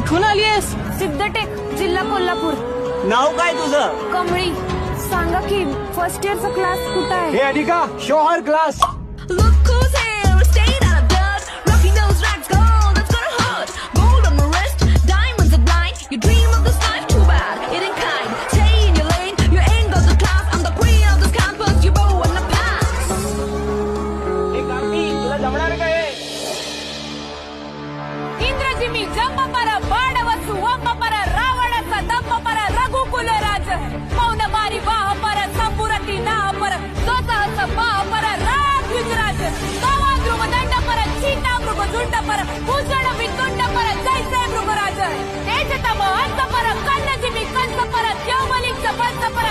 कुठून आलीयस? सिद्धटेक, जिल्हा कोल्हापूर. नाव काय तुझं? कमळी. सांगा की फर्स्ट इयरचा क्लास कुठं आहे? हे Anika, show her class. Look who's here, stayed out of dirt. Rocky nose rags gold, that's gonna hurt. Gold on my wrist, diamonds are blind. You dream of this life, too bad, it ain't kind. Stay in your lane, you ain't got the class. I'm the queen of this campus, you bow in the past. हे कार्ती, तुला जमणार काय? इंद्रजिमी जंबपर बाडवसु वंबपर रावणाचा दंबपर रघुकुल राज मौनमारी वाहपर संपुरती नाहपर स्वतःच पाहपर राग गुजराज कवाद्रुम दंडपर चीता मृग झुंडपर भूषण वितुंडपर जैसे मृगराज तेजतम अंतपर कन्नजिमी कंसपर द्यौबलिंच पंचपर